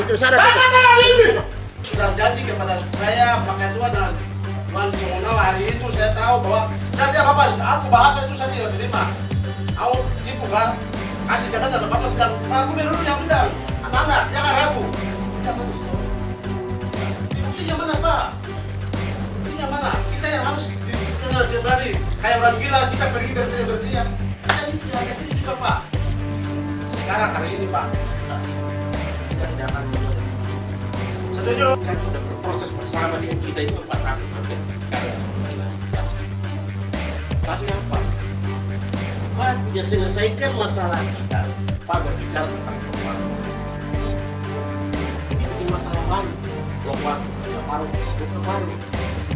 itu sana. Sudah janji kepada saya pakai Tuhan dan Tuhan Songonal hari itu saya tahu bahwa saya dia apa? Aku bahasa itu saya tidak terima. Aku tipu kan? Kasih catatan dan bapak bilang, Pak Gubernur yang bilang, mana? Jangan ragu. Tidak bagus. Buktinya mana Pak? Buktinya mana? Kita yang harus dikenal kembali. Kayak orang gila kita pergi berteriak. Kita ini punya harga diri juga Pak. Sekarang hari ini Pak, jangan setuju. Kan sudah berproses bersama dengan kita itu 4 tahun hampir. Tapi apa? Pak tidak selesaikan masalah kita. Pak berbicara tentang perubahan. Ini bikin masalah baru. Blok baru.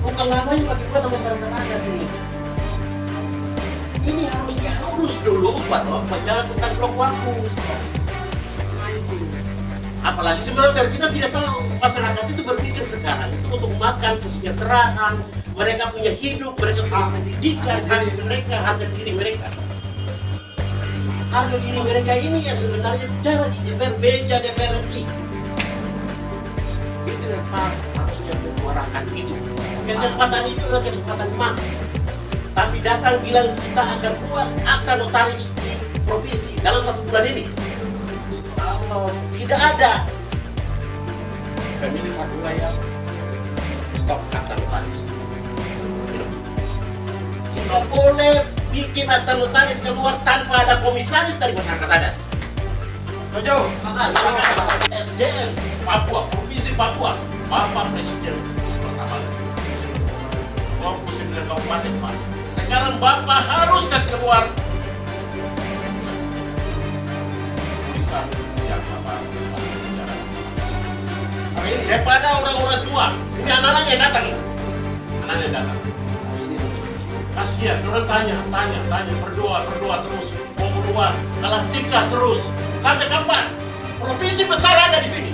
Bukan namanya bagaimana masyarakat adat ini. Ini harus diurus dulu Pak, bicara tentang blok waktu. Nah itu. Apalagi sebenarnya kita tidak tahu masyarakat itu berpikir sekarang itu untuk makan, kesejahteraan, mereka punya hidup, mereka punya pendidikan, harga diri mereka. Harga diri mereka ini yang sebenarnya bicara di DPR beja DPR RI. Itu yang Pak harusnya menyuarakan itu. Kesempatan itu adalah kesempatan emas. Tapi datang bilang kita akan buat akta notaris di provinsi dalam 1 bulan ini. Kalau tidak ada pemilik hak wilayah, stop akta notaris. Tidak boleh bikin akta notaris keluar tanpa ada komisaris dari masyarakat adat. Setuju. SDM Papua, Provinsi Papua, Bapak Presiden pertama 29 kabupaten Pak. Sekarang Bapak harus kasih keluar tulisan yang Bapak bicara. Hari ini daripada orang-orang tua, ini anak-anak yang datang. Anak-anak yang datang. Kasihan, orang tanya, berdoa terus, mau keluar, kalah tikar terus. Sampai kapan? Provinsi besar ada di sini.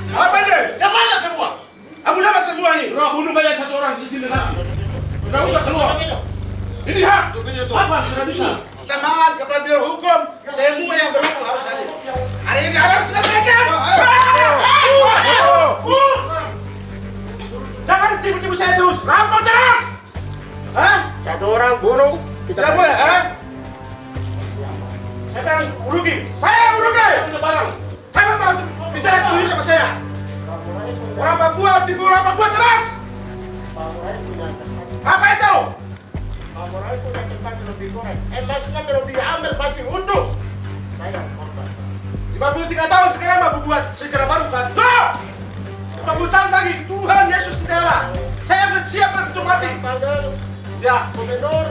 Apa ini? Yang mana semua? Abu dapat semua ini. Roh bunuh banyak 1 orang di sini lah. Tidak usah keluar. Ini hak. Apa sudah bisa? Semangat kepada biro hukum. Semua yang berhukum harus hadir. Hari ini harus selesaikan. Jangan tipu-tipu saya terus. Rampok jelas. Hah? 1 orang bunuh. Tidak boleh, Siapa yang merugi? Saya yang merugi. Kita barang. Kamu mau bicara itu sama saya? Orang Papua tipu orang Papua terus. Apa itu? Orang itu udah tempat belum digoreng. Emasnya belum diambil pasti utuh. Saya korban. 53 tahun sekarang mau buat sejarah baru kan? Tuh! 50 tahun lagi Tuhan Yesus segala. Saya siap untuk mati. Panggil Ya, gubernur.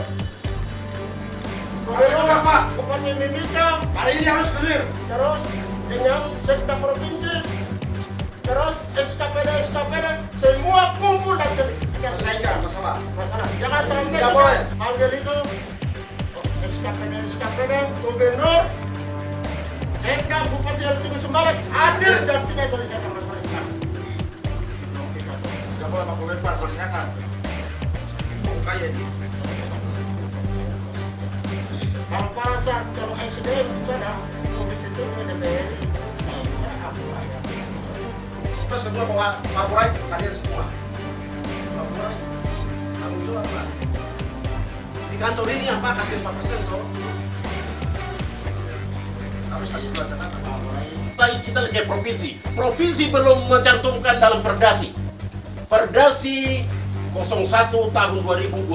Gubernur apa? Bupati Mimika. Hari ini harus clear. Terus dengan sekda provinsi. Terus SKPD semua kumpul dan Selesaikan masalah. jangan sampai Tidak boleh. panggil itu SKPD gubernur sekda bupati dan tim sembalik adil dan tidak menyelesaikan masalah sekarang. Tidak boleh pakai lempar masyarakat. Kaya ini. Kalau para saat kalau SDM bicara komisi itu DPR saya aku ya. Kita semua bawa laporan kalian semua. Laporan. Tanggung jawab Pak. Di kantor ini yang Pak kasih 4% tuh. Harus kasih catatan laporan. Kita lagi provinsi. Provinsi belum mencantumkan dalam perdasi. Perdasi 01 tahun 2020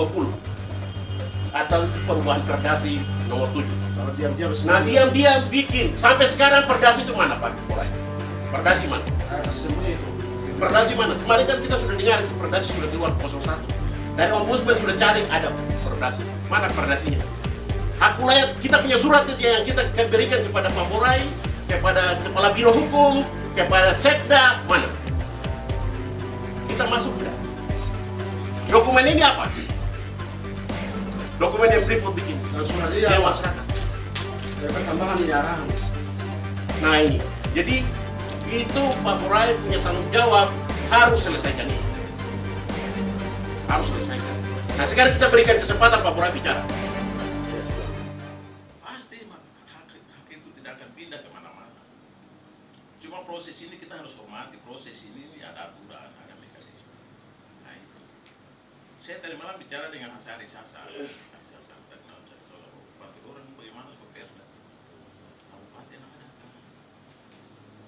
atau perubahan perdasi nomor 7. Kalau diam-diam Nah diam-diam bikin. Sampai sekarang perdasi itu mana Pak? Perdasi mana? semua itu. Perdasi mana? Kemarin kan kita sudah dengar itu perdasi sudah keluar 01. Dari Ombudsman sudah cari ada perdasi. Mana perdasinya? Hak wilayah kita punya surat itu yang kita berikan kepada Pak Borai, kepada Kepala Biro Hukum, kepada Sekda, mana? Kita masuk enggak? Dokumen ini apa? Dokumen yang Freeport bikin. Langsung aja Yang ya. masyarakat. Dapat tambahan di arahan. Nah ini, jadi itu Pak Borai punya tanggung jawab harus selesaikan ini. Harus selesaikan. Nah sekarang kita berikan kesempatan Pak Borai bicara. Pasti hak itu tidak akan pindah kemana-mana. Cuma proses ini kita harus hormati, proses ini ada aturan, ada mekanisme. Nah itu. Saya tadi malam bicara dengan Haris Hasan. Tadi malam saya soal bupati orang bagaimana soal perda. Kabupaten ada.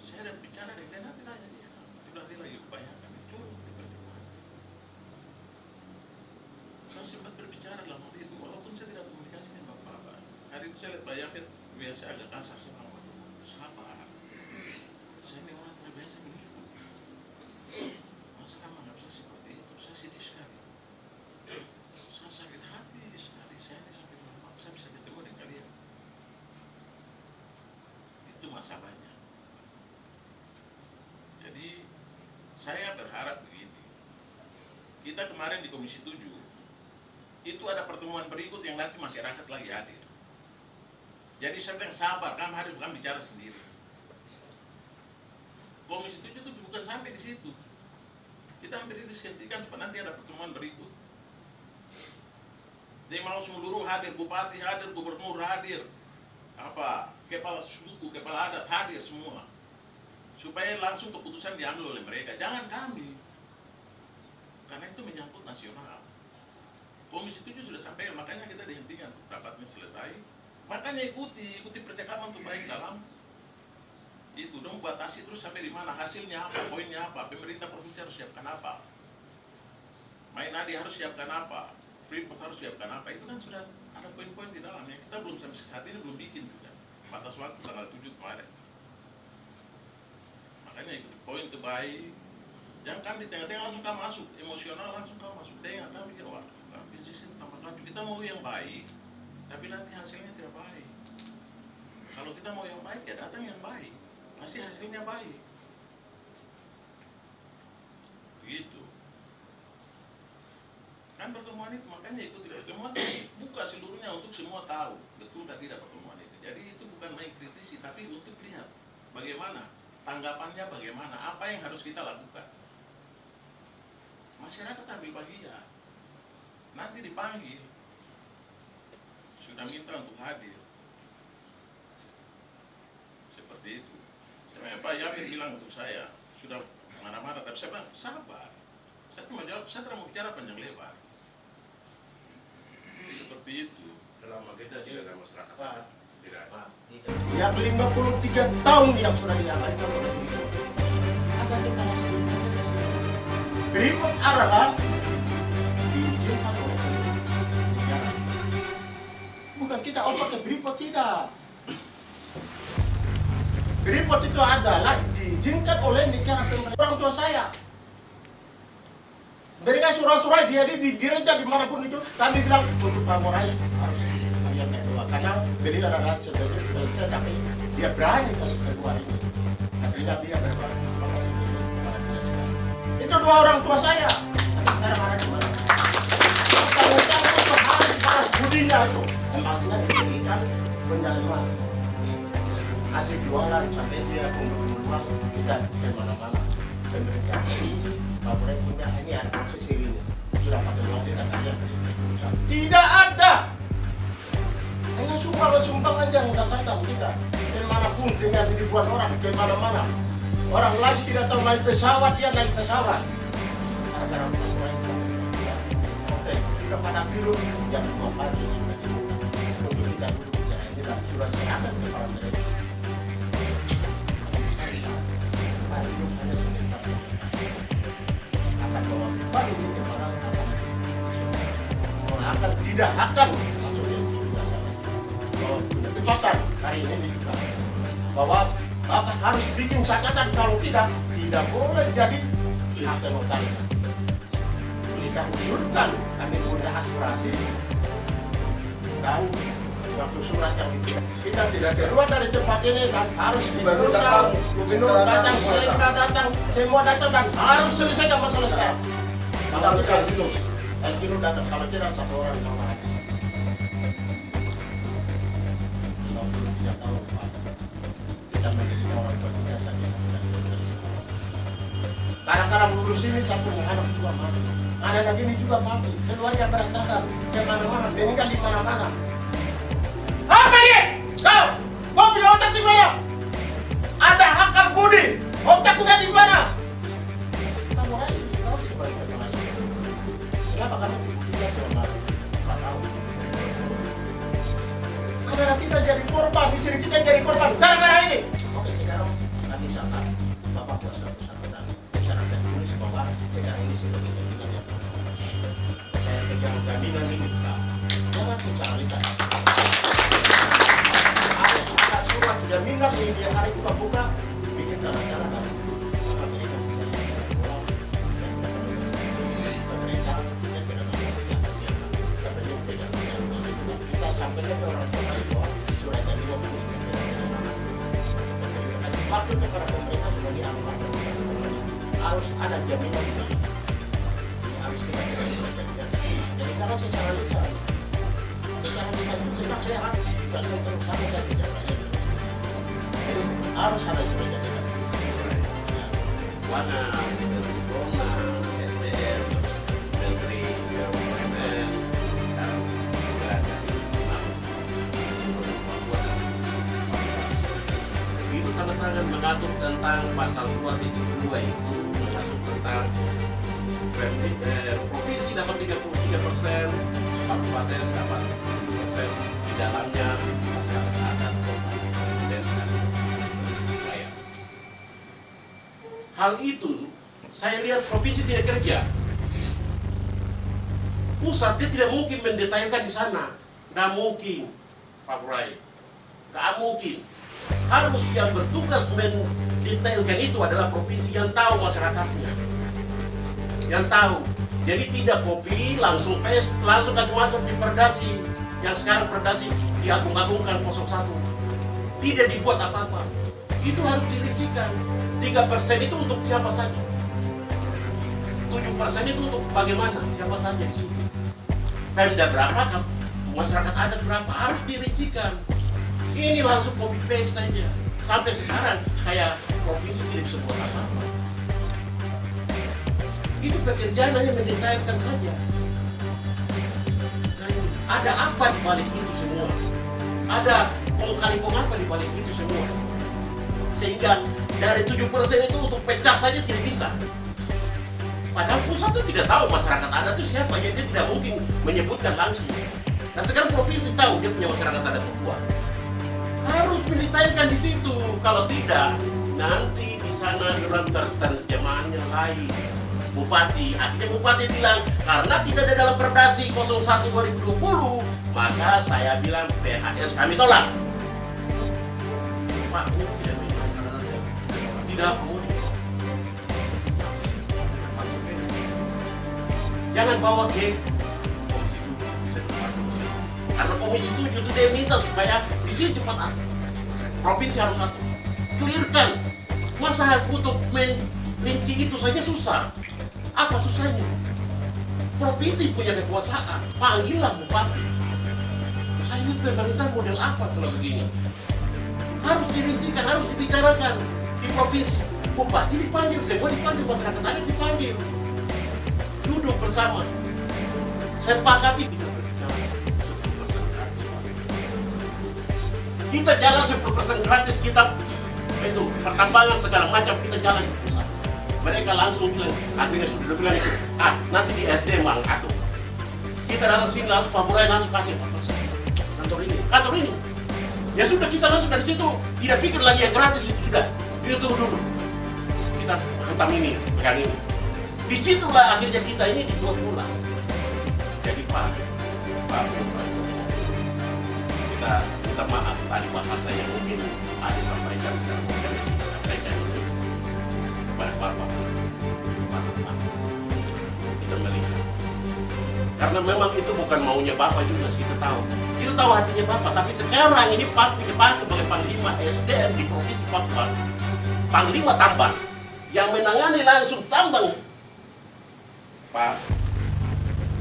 Saya ada bicara dengan dia nanti tanya dia. Dia lagi kebanyakan itu dipertimbangkan. Saya sempat berbicara dalam waktu itu, walaupun saya tidak komunikasi dengan Bapak. Hari itu saya lihat Pak Yafet biasa agak kasar sama Bapak. Sabar. Saya ini orang terbiasa mengikut. Masa kamu nggak bisa seperti itu? Saya sedih sekali. Saya sakit hati sekali. Saya ini sampai maaf saya bisa ketemu dengan kalian. Itu masalahnya. Jadi saya berharap begini. Kita kemarin di Komisi 7 itu ada pertemuan berikut yang nanti masyarakat lagi hadir. Jadi saya bilang sabar, kamu harus bukan bicara sendiri. Komisi 7 itu bukan sampai di situ. Kita hampir disentikan supaya nanti ada pertemuan berikut. Dia mau seluruh hadir, bupati hadir, gubernur hadir, kepala suku, kepala adat hadir semua. Supaya langsung keputusan diambil oleh mereka, jangan kami. Karena itu menyangkut nasional. Komisi 7 sudah sampai, makanya kita dihentikan, rapatnya selesai. Makanya ikuti percakapan untuk baik dalam itu dong, batasi terus sampai di mana, hasilnya apa, poinnya apa, pemerintah provinsi harus siapkan apa, Mainadi harus siapkan apa, Freeport harus siapkan apa, itu kan sudah ada poin-poin di dalamnya. Kita belum sampai saat ini belum bikin juga, batas waktu tanggal 7 kemarin. Makanya ikuti poin terbaik, jangan kami di tengah-tengah langsung kamu masuk, emosional langsung kamu masuk tengah, kami pikir wah, kami bisnis ini tambah kacau, kita mau yang baik, tapi nanti hasilnya tidak baik. Kalau kita mau yang baik, ya datang yang baik. Masih hasilnya baik. Begitu. Kan pertemuan itu, makanya ikuti pertemuan itu, buka seluruhnya untuk semua tahu betul dan tidak pertemuan itu. Jadi itu bukan main kritisi, tapi untuk lihat bagaimana tanggapannya, bagaimana, apa yang harus kita lakukan. Masyarakat ambil bagian. Nanti dipanggil. Sudah minta untuk hadir. Seperti itu. Pak Yafet bilang untuk saya, sudah marah-marah, tapi saya bilang, sabar. Saya mau jawab, saya tidak mau bicara panjang lebar. Seperti itu. Selama kita jaga masyarakat, tidak ada. Yang 53 tahun yang sudah diabaikan oleh Freeport. Ada kepala sekolah. Freeport adalah diizinkan oleh negara. Bukan kita oper ke Freeport, tidak. Freeport itu adalah diizinkan oleh negara pemerintah. Orang tua saya mereka surah-surah dia di gereja dimanapun itu, kami bilang untuk Pak Morai harus kalian berdoa karena beliau adalah sebagai pemerintah, tapi dia berani kasih kedua ini. Akhirnya dia berdoa terima kasih kepada dia sekarang. Itu dua orang tua saya. Tapi sekarang ada di mana? Tanggung jawab untuk harus balas budinya itu. Maksudnya diberikan penjelasan. Hasil jualan sampai dia kumpul-kumpul kita kemana-mana. Pemerintah ini, Bapak punya ini ada proses ini sudah pakai uang tidak kalian tidak ada. Hanya sumbang aja yang merasakan kita kemanapun dengan ribuan orang kemana-mana. Orang lain tidak tahu naik pesawat, dia naik pesawat. Karena orang oke, sudah pada biru jam 5 pagi untuk kita duduk bicara ini dan sudah serahkan kepada mereka. Hidup hanya sebentar akan bawa pribadi ini kepada akan tidak akan maksudnya juga sama bahwa ketepatan hari ini juga bahwa Bapak harus bikin catatan, kalau tidak boleh jadi akte notaris. Kita usulkan, kami punya aspirasi dan waktu surat yang kita tidak keluar dari tempat ini dan harus diundang, gubernur datang, saya datang, semua datang dan harus selesaikan masalah sekarang. Kalau tidak Elkino datang, kalau tidak satu orang yang lain. 53 tahun Pak, kita menjadi orang berbiasa kita tidak terima. Kadang-kadang lulus ini saya punya anak juga mati, anak ini juga mati, keluarga berantakan, kemana-mana, meninggal di mana-mana. Apa ini? Kau punya otak di mana? Ada akal budi, buka-buka bikin tanda-tanda dan apa mereka kita sampaikan ke orang tua bahwa surat yang dibawa kasih waktu kepada pemerintah supaya diamankan. Harus ada jaminan, harus kita jaminan. Jadi karena secara lisan itu tetap saya harus kalau terus saya tidak bayar terus. Jadi harus ada jaminan. Mana Corona, SDM, Menteri BUMN, dan juga dari itu tanda tangan mengatur tentang pasal 2.2 itu mengatur tentang provinsi dapat 33%, kabupaten dapat 7%, di dalamnya masyarakat adat dan wilayah. Hal itu saya lihat provinsi tidak kerja. Pusat dia tidak mungkin mendetailkan di sana, nggak mungkin, Pak Burai, nggak mungkin. Harus yang bertugas mendetailkan itu adalah provinsi yang tahu masyarakatnya, yang tahu. Jadi tidak kopi langsung langsung kasih masuk di perdasi yang sekarang perdasi diagung-agungkan 01. Tidak dibuat apa-apa. Itu harus dirincikan. 3% itu untuk siapa saja. 7% itu untuk bagaimana, siapa saja di situ. Pemda berapa, masyarakat adat berapa, harus dirincikan. Ini langsung copy paste saja. Sampai sekarang kayak provinsi tidak bisa buat apa-apa. Itu pekerjaan hanya mendetailkan saja. Nah, ada apa di balik itu semua? Ada kong-kali-kong apa di balik itu semua? Sehingga dari 7% itu untuk pecah saja tidak bisa. Padahal pusat itu tidak tahu masyarakat adat itu siapa, jadi dia tidak mungkin menyebutkan langsung. Nah sekarang provinsi tahu dia punya masyarakat adat kuat. Harus mendetailkan di situ. Kalau tidak, nanti di sana dalam terjemahannya lain. Bupati, akhirnya Bupati bilang karena tidak ada dalam Perdasi 01 2020, maka saya bilang PHS kami tolak. Pak, ini tidak boleh. Jangan bawa ke Komisi 7. Karena Komisi 7 itu dia minta supaya di sini cepat provinsi harus satu. Clearkan. Masa untuk merinci itu saja susah. Apa susahnya? Provinsi punya kekuasaan, panggillah bupati. Saya ini pemerintah model apa kalau begini? Harus dirincikan, harus dibicarakan di provinsi. Bupati dipanggil, semua dipanggil, masyarakat adat dipanggil. Duduk bersama. Sepakati kita berjalan 10% gratis. Kita jalan 10% gratis, kita itu pertambangan segala macam kita jalan ke pusat. Mereka langsung bilang, akhirnya sudah bilang itu, nanti di SD mang aku. Kita datang sini langsung Pak Burai langsung kasih kantor ini. Ya sudah kita langsung dari situ, tidak pikir lagi yang gratis itu sudah. Kita tunggu dulu. Kita hantam ini, pegang ini. Disitulah akhirnya kita ini dibuat pulang. Jadi Pak kita minta maaf tadi bahasa yang mungkin ada sampaikan dan mungkin kita sampaikan kepada Bapak. Kita melihat. Karena memang itu bukan maunya Bapak juga, kita tahu. Kita tahu hatinya Bapak, tapi sekarang ini Pak sebagai Panglima SDM di Provinsi Papua, Panglima Tambang, yang menangani langsung tambang. Pak,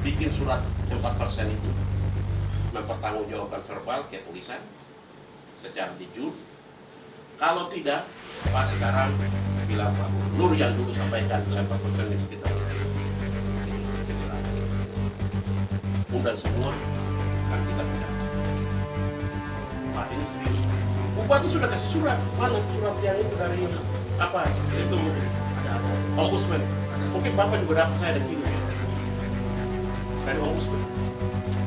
bikin surat 4% itu mempertanggungjawabkan verbal ke tulisan secara jujur. Kalau tidak, Pak sekarang bilang Pak Nur yang dulu sampaikan 4% itu kita undang semua kan kita tidak. Pak ini serius. Bupati sudah kasih surat, mana surat yang itu dari apa? Itu ada ombudsman. Mungkin Bapak juga dapat saya ada kirim dari ombudsman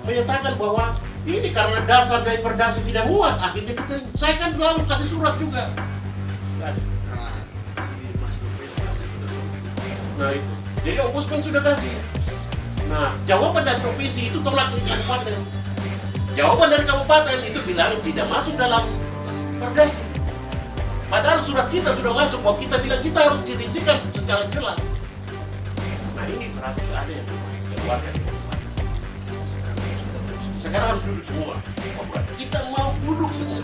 menyatakan bahwa ini karena dasar dari perdasi tidak muat, akhirnya saya kan selalu kasih surat juga. Nah itu, jadi ombudsman sudah kasih. Nah jawaban dari provinsi itu tolak di kabupaten. Jawaban dari kabupaten itu bilang tidak masuk dalam perdasi. Padahal surat kita sudah masuk bahwa kita bilang kita harus dirincikan secara jelas. Nah ini berarti ada yang keluarga di bawah. Sekarang harus duduk semua. Kita mau duduk semua.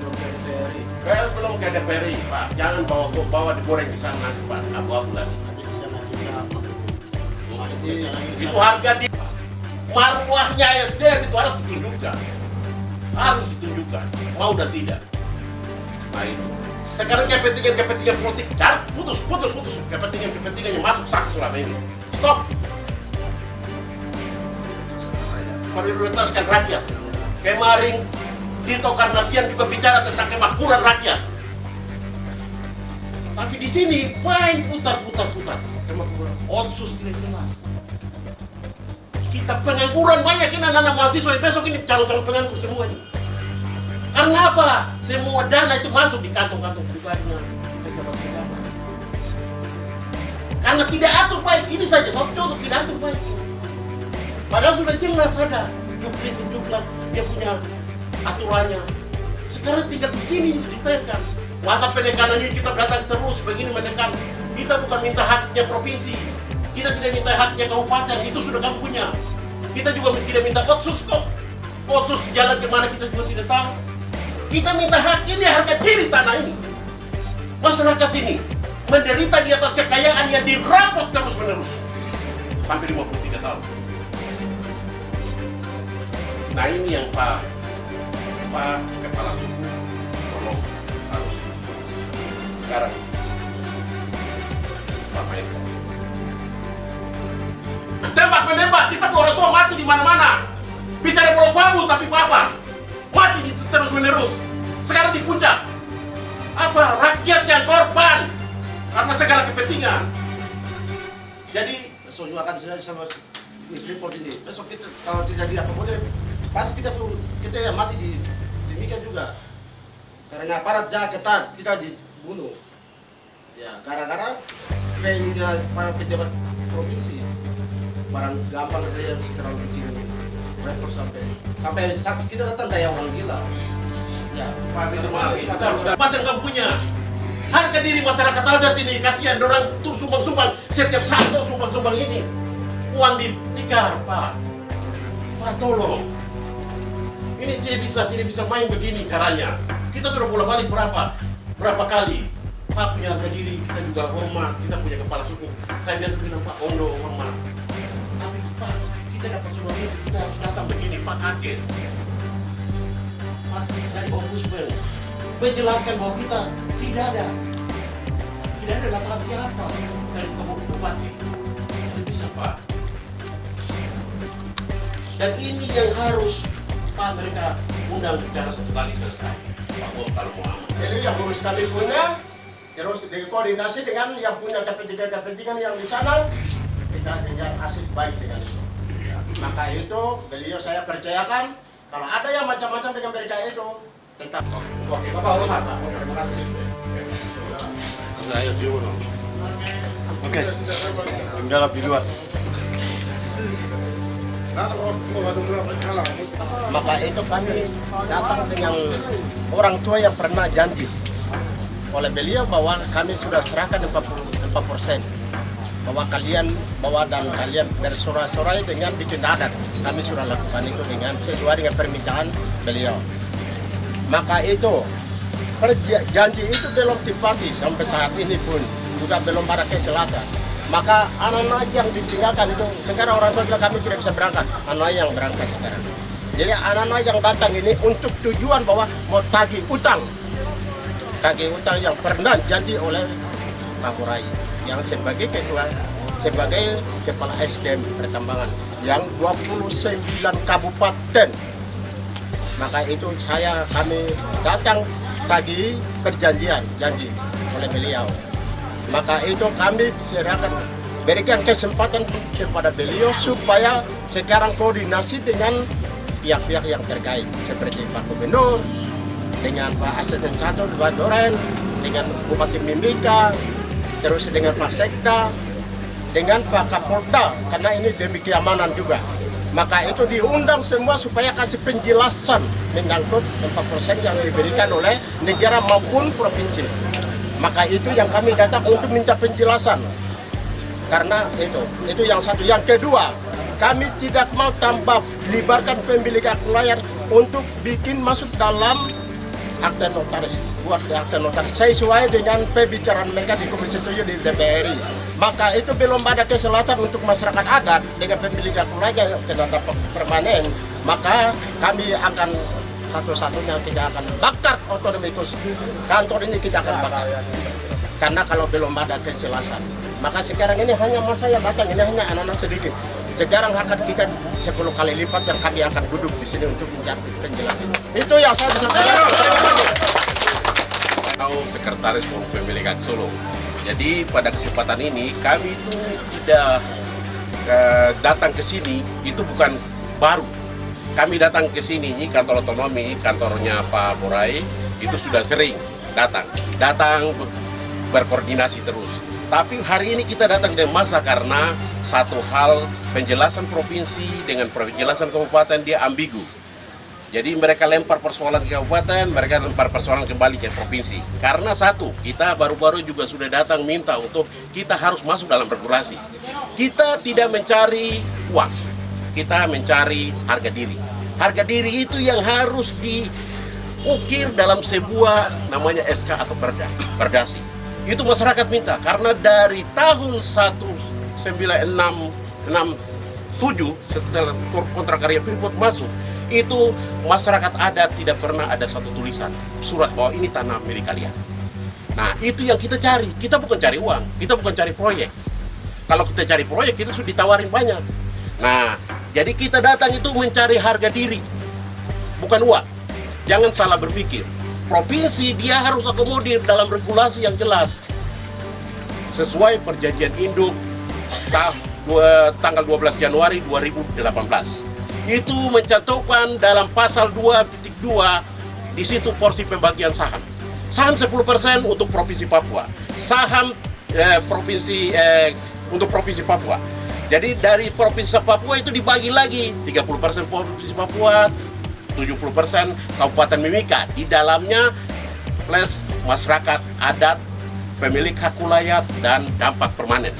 Belum ke DPR, Pak. Jangan bawa digoreng di sana nanti, Pak. Abu-abu lagi. Itu harga di marwahnya SDM itu harus ditunjukkan. Harus ditunjukkan. Mau dan tidak. Nah itu. Sekarang kepentingan politik, jangan putus. Kepentingannya masuk sak selama ini. Stop. Prioritaskan rakyat. Kemarin Tito Karnavian juga bicara tentang kemakmuran rakyat. Tapi di sini main putar. Kemakmuran. Otsus tidak jelas. Kita pengangguran banyak ini anak-anak mahasiswa besok ini calon-calon penganggur semuanya. Karena apa? Semua dana itu masuk di kantong-kantong pribadinya. Karena tidak atur baik. Ini saja satu contoh tidak atur baik. Padahal sudah jelas ada jumlah dia punya aturannya. Sekarang tinggal di sini ditekan. Masa penekanan ini kita datang terus begini menekan. Kita bukan minta haknya provinsi. Kita tidak minta haknya kabupaten. Itu sudah kamu punya. Kita juga tidak minta otsus kok. Otsus jalan kemana kita juga tidak tahu. Kita minta hak ini harga diri tanah ini. Masyarakat ini menderita di atas kekayaan yang dirampok terus menerus sampai 53 tahun. Nah ini yang Pak Kepala Suku tolong harus sekarang Pak mainkan. Tembak menembak, kita orang tua mati di mana-mana. Bicara Pulau Bambu tapi Papa mati terus menerus. Sekarang di puncak. Apa? Rakyat yang korban karena segala kepentingan. Jadi besok juga akan selesai sama Freeport ini. Besok kita kalau terjadi apa-apa, pasti kita yang mati di demikian juga. Karena aparat jaga ketat kita dibunuh. Ya, gara-gara frame-nya para pejabat provinsi. Barang gampang saja terlalu bikin repot sampai kita datang kayak orang gila. Ya, Pak itu maaf, kita harus dapat yang kamu punya. Harga diri masyarakat adat ini, kasihan orang tuh sumbang-sumbang setiap satu sumbang-sumbang ini uang ditikar, Pak. Pak tolong. Ini tidak bisa main begini caranya. Kita sudah bolak-balik berapa kali. Pak punya harga diri, kita juga hormat, kita punya kepala suku. Saya biasa bilang Pak Ondo hormat. Tapi Pak, kita dapat surat ini, kita harus datang begini, Pak kaget. Pak dari ombudsman menjelaskan bahwa kita tidak ada latar apa dari bupati. Tidak bisa Pak. Dan ini yang harus Pak mereka undang bicara satu kali selesai. Pak kalau mau aman. Jadi yang urus kami punya, terus dikoordinasi dengan yang punya kepentingan yang di sana, kita dengan hasil baik dengan itu. Maka itu beliau saya percayakan, kalau ada yang macam-macam dengan mereka itu, tetap. Oke, Bapak hormat, Pak. Terima kasih. Ayo Juno. Oke, mendalam di luar. Maka itu kami datang dengan orang tua yang pernah janji oleh beliau bahwa kami sudah serahkan 4% bahwa kalian bersorak-sorai dengan bikin adat. Kami sudah lakukan itu dengan sesuai dengan permintaan beliau. Maka itu janji itu belum dipati sampai saat ini pun juga belum ada keselatan. Maka anak-anak yang ditinggalkan itu sekarang orang tua bilang kami tidak bisa berangkat, anak yang berangkat sekarang. Jadi anak-anak yang datang ini untuk tujuan bahwa mau tagih utang yang pernah janji oleh Pak Murai yang sebagai kepala SDM pertambangan yang 29 kabupaten. Maka itu kami datang tagih janji oleh beliau. Maka itu kami berikan kesempatan kepada beliau supaya sekarang koordinasi dengan pihak-pihak yang terkait seperti Pak Gubernur, dengan Pak Asisten Catur, Pak Doren, dengan Bupati Mimika, terus dengan Pak Sekda, dengan Pak Kapolda, karena ini demi keamanan juga. Maka itu diundang semua supaya kasih penjelasan menyangkut 4% yang diberikan oleh negara maupun provinsi. Maka itu yang kami datang untuk minta penjelasan. Karena itu yang satu. Yang kedua, kami tidak mau tambah libatkan pemilik hak layar untuk bikin masuk dalam akte notaris. Buat akte notaris sesuai dengan pembicaraan mereka di Komisi 7 di DPR RI. Maka itu belum ada keselatan untuk masyarakat adat dengan pemilik hak layar yang tidak dapat permanen. Maka kami akan satu-satunya kita akan bakar otonomi khusus. Kantor ini kita akan bakar. Karena kalau belum ada kejelasan. Maka sekarang ini hanya masa yang datang, ini hanya anak-anak sedikit. Sekarang akan kita 10 kali lipat yang kami akan duduk di sini untuk mencari penjelasan. Itu yang saya bisa sampaikan. Sekretaris Forum Pemilik Hak Solo. Jadi pada kesempatan ini kami itu tidak datang ke sini itu bukan baru. Kami datang ke sini, ini kantor otonomi, kantornya Pak Borai itu sudah sering datang berkoordinasi terus. Tapi hari ini kita datang dengan masa karena satu hal penjelasan provinsi dengan penjelasan kabupaten dia ambigu. Jadi mereka lempar persoalan ke kabupaten, mereka lempar persoalan kembali ke provinsi. Karena satu, kita baru-baru juga sudah datang minta untuk kita harus masuk dalam regulasi. Kita tidak mencari uang, kita mencari harga diri. Harga diri itu yang harus diukir dalam sebuah namanya SK atau perdasi. Itu masyarakat minta, karena dari tahun 1967 setelah kontrak karya Freeport masuk, itu masyarakat adat tidak pernah ada satu tulisan surat bahwa ini tanah milik kalian. Nah itu yang kita cari, kita bukan cari uang, kita bukan cari proyek. Kalau kita cari proyek kita sudah ditawarin banyak. Nah jadi kita datang itu mencari harga diri, bukan uang. Jangan salah berpikir, provinsi dia harus akomodir dalam regulasi yang jelas sesuai perjanjian induk tanggal 12 Januari 2018. Itu mencantumkan dalam pasal 2.2 di situ porsi pembagian saham. Saham 10% untuk Provinsi Papua. Saham untuk Provinsi Papua. Jadi dari Provinsi Papua itu dibagi lagi 30% Provinsi Papua, 70% Kabupaten Mimika. Di dalamnya plus masyarakat adat, pemilik hak wilayah dan dampak permanen.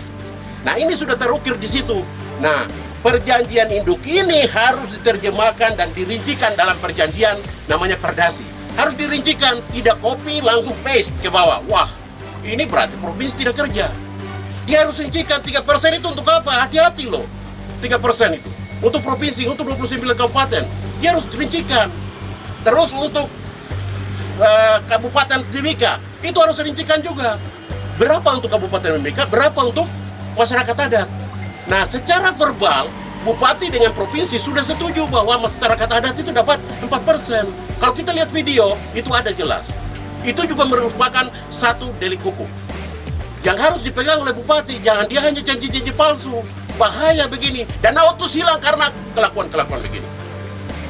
Nah ini sudah terukir di situ. Nah perjanjian induk ini harus diterjemahkan dan dirincikan dalam perjanjian namanya perdasi. Harus dirincikan, tidak copy langsung paste ke bawah. Wah, ini berarti provinsi tidak kerja. Dia harus rincikan 3% itu untuk apa? Hati-hati loh. 3% itu untuk provinsi, untuk 29 kabupaten. Dia harus dirincikan. Terus untuk Kabupaten Mimika, itu harus dirincikan juga. Berapa untuk Kabupaten Mimika, berapa untuk masyarakat adat. Nah, secara verbal, Bupati dengan Provinsi sudah setuju bahwa masyarakat adat itu dapat 4%. Kalau kita lihat video, itu ada jelas. Itu juga merupakan satu delik hukum yang harus dipegang oleh Bupati. Jangan dia hanya janji-janji palsu. Bahaya begini. Dana otsus hilang karena kelakuan-kelakuan begini.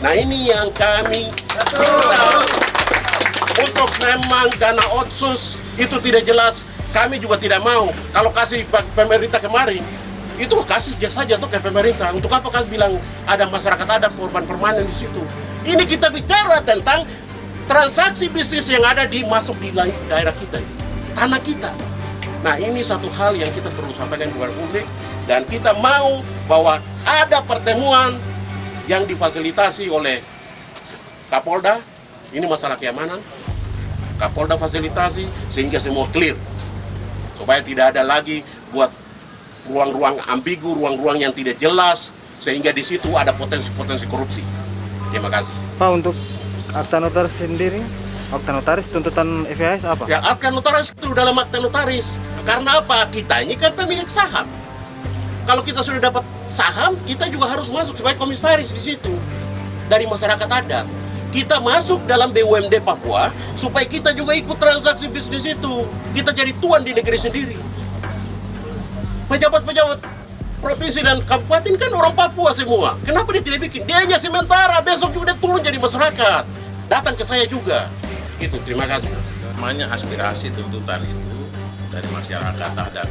Nah, ini yang kami untuk memang dana otsus itu tidak jelas. Kami juga tidak mau. Kalau kasih pemerintah kemarin, itu kasih saja tuh ke pemerintah. Untuk apa kan bilang ada masyarakat adat korban permanen di situ? Ini kita bicara tentang transaksi bisnis yang ada masuk di daerah kita, tanah kita. Nah ini satu hal yang kita perlu sampaikan kepada publik, dan kita mau bahwa ada pertemuan yang difasilitasi oleh Kapolda. Ini masalah keamanan, Kapolda fasilitasi sehingga semua clear, supaya tidak ada lagi buat ruang-ruang ambigu, ruang-ruang yang tidak jelas, sehingga di situ ada potensi-potensi korupsi. Terima kasih. Pak, untuk akta notaris sendiri, akta notaris tuntutan FIS apa? Ya, akta notaris itu dalam akta notaris. Karena apa? Kita ini kan pemilik saham. Kalau kita sudah dapat saham, kita juga harus masuk sebagai komisaris di situ dari masyarakat adat. Kita masuk dalam BUMD Papua supaya kita juga ikut transaksi bisnis itu. Kita jadi tuan di negeri sendiri. Pejabat-pejabat provinsi dan kabupaten kan orang Papua semua. Kenapa dia tidak bikin? Dia hanya sementara, besok juga dia turun jadi masyarakat. Datang ke saya juga. Itu, terima kasih. Namanya aspirasi tuntutan itu dari masyarakat adat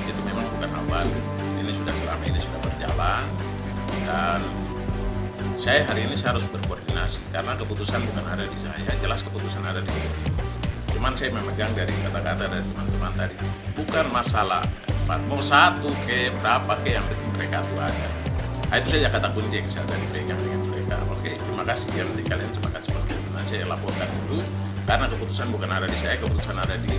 itu memang bukan hambatan. Ini sudah selama ini sudah berjalan, dan saya hari ini saya harus berkoordinasi karena keputusan bukan ada di saya, jelas keputusan ada di gubernur. Cuman saya memegang dari kata-kata dari teman-teman tadi, bukan masalah 4, mau 1 ke berapa ke yang penting mereka tuh ada. Nah, itu saja kata kunci yang saya tadi pegang dengan mereka. Oke, terima kasih ya, nanti kalian sepakat seperti itu. Nah, saya laporkan dulu karena keputusan bukan ada di saya, keputusan ada di